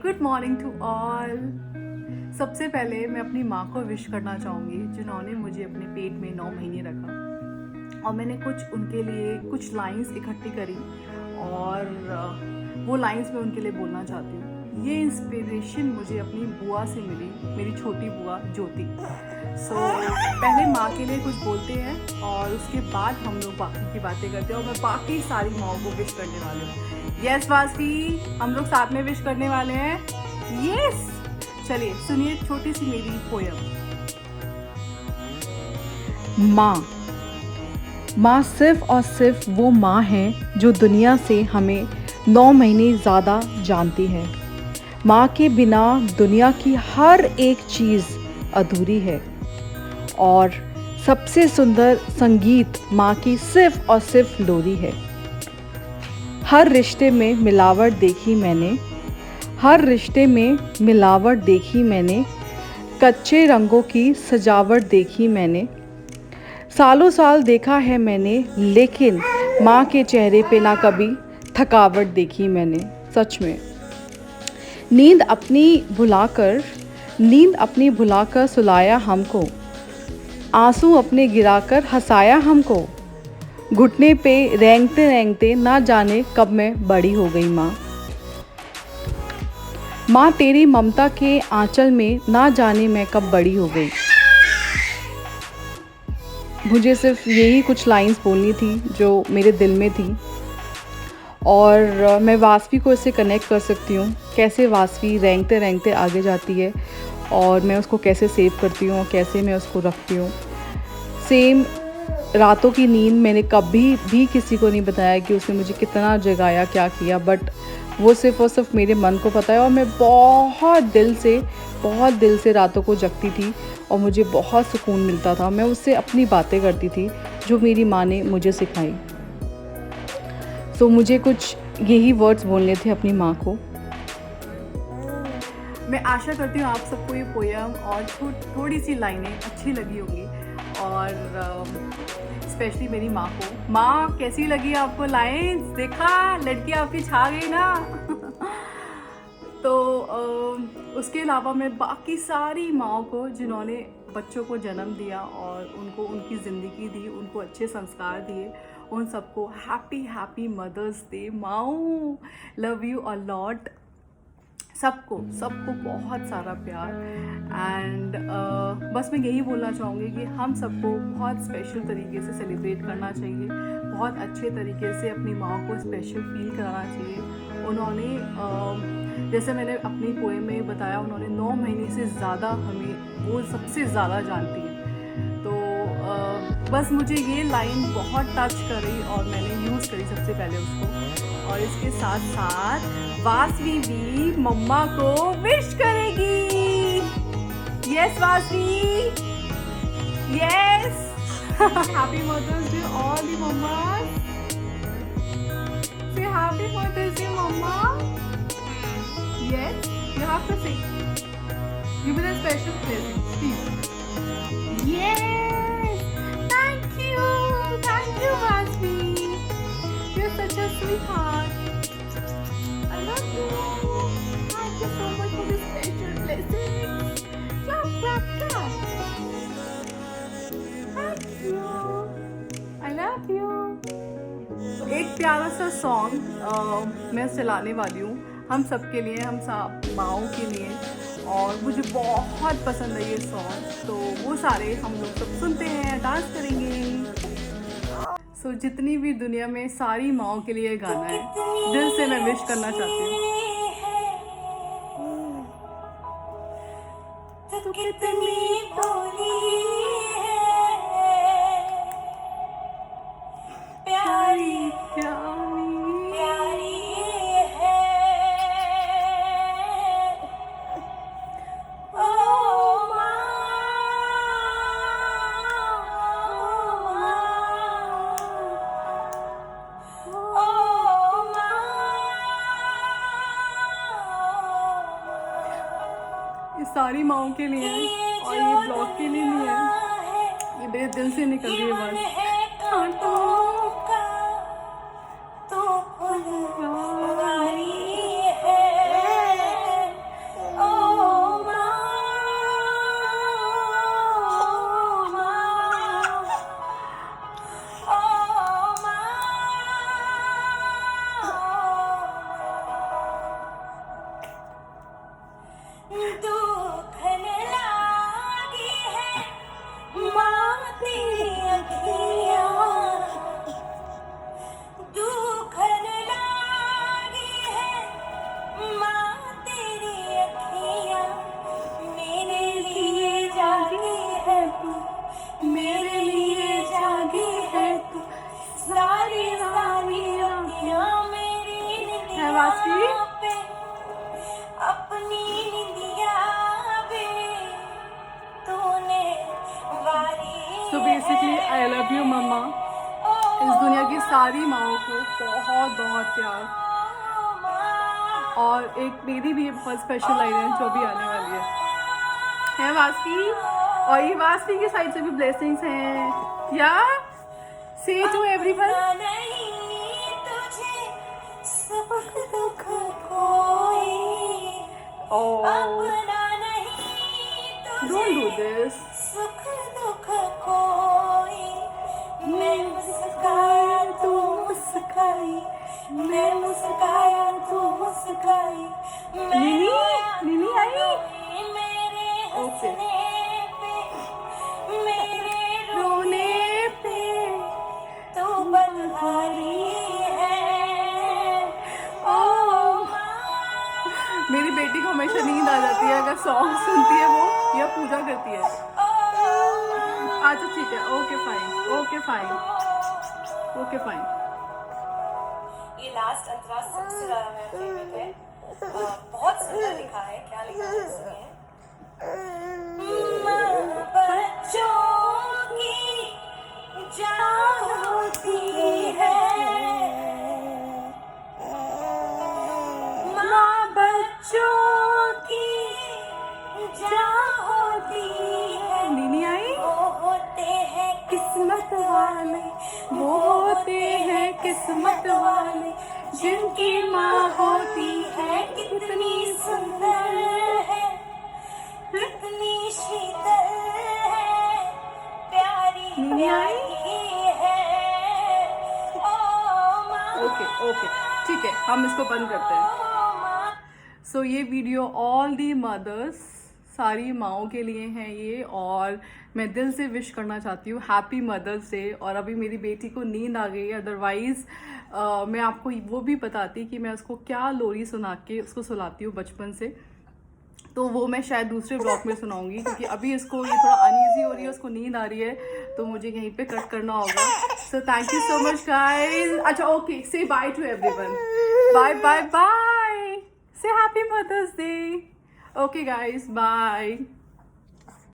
Good morning to all. सबसे पहले मैं अपनी माँ को विश करना चाहूँगी जिन्होंने मुझे अपने पेट में 9 महीने रखा, और मैंने कुछ उनके लिए कुछ लाइंस इकट्ठी करी और वो लाइंस मैं उनके लिए बोलना चाहती हूँ। ये इंस्पिरेशन मुझे अपनी बुआ से मिली, मेरी छोटी बुआ ज्योति। पहले माँ के लिए कुछ बोलते हैं और उसके बाद हम लोग बाकी की बातें करते हैं, और मैं बाकी सारी माँओं को विश करने वाली हूँ। यस वासी, हम लोग साथ में विश करने वाले हैं। यस, चलिए सुनिए छोटी सी मेरी पोयम। माँ। माँ सिर्फ और सिर्फ वो माँ है जो दुनिया से हमें 9 महीने ज़्यादा जानती है। माँ के बिना दुनिया की हर एक चीज़ अधूरी है, और सबसे सुंदर संगीत माँ की सिर्फ और सिर्फ लोरी है। हर रिश्ते में मिलावट देखी मैंने, हर रिश्ते में मिलावट देखी मैंने, कच्चे रंगों की सजावट देखी मैंने। सालों साल देखा है मैंने, लेकिन माँ के चेहरे पे ना कभी थकावट देखी मैंने। सच में नींद अपनी भुलाकर सुलाया हमको, आंसू अपने गिराकर हंसाया हमको। घुटने पे रेंगते रेंगते ना जाने कब मैं बड़ी हो गई माँ। माँ तेरी ममता के आंचल में ना जाने मैं कब बड़ी हो गई। मुझे सिर्फ यही कुछ लाइंस बोलनी थी जो मेरे दिल में थी, और मैं वासवी को इससे कनेक्ट कर सकती हूँ। कैसे वासवी रेंगते रेंगते आगे जाती है और मैं उसको कैसे सेव करती हूँ, कैसे मैं उसको रखती हूँ। सेम रातों की नींद मैंने कभी भी किसी को नहीं बताया कि उसने मुझे कितना जगाया, क्या किया, बट वो सिर्फ और सिर्फ मेरे मन को पता है। और मैं बहुत दिल से रातों को जगती थी और मुझे बहुत सुकून मिलता था। मैं उससे अपनी बातें करती थी जो मेरी माँ ने मुझे सिखाई। सो मुझे कुछ यही वर्ड्स बोलने थे अपनी माँ को। मैं आशा करती हूँ आप सबको ये पोयम और थोड़ी सी लाइनें अच्छी लगी होंगी, और स्पेशली मेरी माँ को। माँ, कैसी लगी आपको लाइंस? देखा, लड़की आपकी छा गई ना। तो उसके अलावा मैं बाकी सारी माँओं को जिन्होंने बच्चों को जन्म दिया और उनको उनकी ज़िंदगी दी, उनको अच्छे संस्कार दिए, उन सबको हैप्पी मदर्स डे। माओ, लव यू अ लॉट। सबको बहुत सारा प्यार। एंड बस मैं यही बोलना चाहूँगी कि हम सबको बहुत स्पेशल तरीके से सेलिब्रेट करना चाहिए, बहुत अच्छे तरीके से अपनी माँ को स्पेशल फील कराना चाहिए। उन्होंने जैसे मैंने अपनी पोएम में बताया, उन्होंने 9 महीने से ज़्यादा हमें वो सबसे ज़्यादा जानती है। तो बस मुझे ये लाइन बहुत टच करी और मैंने यूज़ करी सबसे पहले उसको। और इसके साथ साथ वासवी भी मम्मा को विश करेगी। Yes Vasavi, yes. Happy mother's day all the mummas. Say happy mother's day mumma. Yes, you have to say give me the special place please. Yes, thank you Vasavi, you are such a sweetheart. I love you. Thank you so much for this special blessing. Clap, clap, clap. Thank you. I love you. एक प्यारा सा song मैं चलाने वाली हूँ हम सबके लिए, हम सब माँओं के लिए, और मुझे बहुत पसंद है ये सॉन्ग। तो वो सारे हम लोग सब सुनते हैं, डांस करेंगे। सो जितनी भी दुनिया में सारी माँओं के लिए गाना है, दिल से मैं विश करना चाहती हूँ। तू कितनी भोली है, प्यारी प्यारी है, ओ माँ, ओ माँ। ये सारी माँओं के लिए है और ये ब्लॉग के लिए नहीं है, ये मेरे दिल से निकल रही है बस। आई लव यू मम्मा। इस दुनिया की सारी माओं को बहुत बहुत प्यार। और एक मेरी भी बहुत स्पेशल लाइन है जो भी आने वाली है वास्वी। और ये वास्वी की साइड से भी ब्लेसिंग्स हैं। या से to everyone. Don't do this. मैं मुस्काया तू मुस्काई, मैं मुस्काया तू मुस्काई, नीनी आई। मेरे ओके। हंसने पे, मेरे रोने पे तू बदहारी है। ओ मेरी बेटी को हमेशा नींद आ जाती है अगर सॉन्ग सुनती है वो या पूजा करती है। अच्छा ठीक है, okay fine, okay fine, okay fine. ये लास्ट अंतरा सबसे ज्यादा मेरा फेवरेट है। बहुत सुंदर लिखा है, क्या लिखा है इसमें? माँ बच्चों की जान होती है, माँ बच्चों की जान होती है। नीनी आई। वो होते हैं किस्मत वाले, वो होते हैं किस्मत वाले जिनकी माँ होती है कितनी सुंदर है, कितनी शीतल है, प्यारी नीनी आई? प्यारी है। ओ माँ, ओके ओके ठीक है, हम इसको बंद करते हैं। ओ माँ। सो ये वीडियो ऑल दी मदर्स, सारी माओं के लिए हैं ये। और मैं दिल से विश करना चाहती हूँ हैप्पी मदर्स डे। और अभी मेरी बेटी को नींद आ गई है, अदरवाइज़ मैं आपको वो भी बताती कि मैं उसको क्या लोरी सुना के उसको सुलाती हूँ बचपन से। तो वो मैं शायद दूसरे ब्लॉग में सुनाऊंगी, क्योंकि अभी इसको ये थोड़ा अनईजी हो रही है, उसको नींद आ रही है, तो मुझे यहीं पे कट करना होगा। So thank you so much guys. अच्छा okay, say bye to everyone. Bye bye bye, say happy mother's day. Okay guys, bye.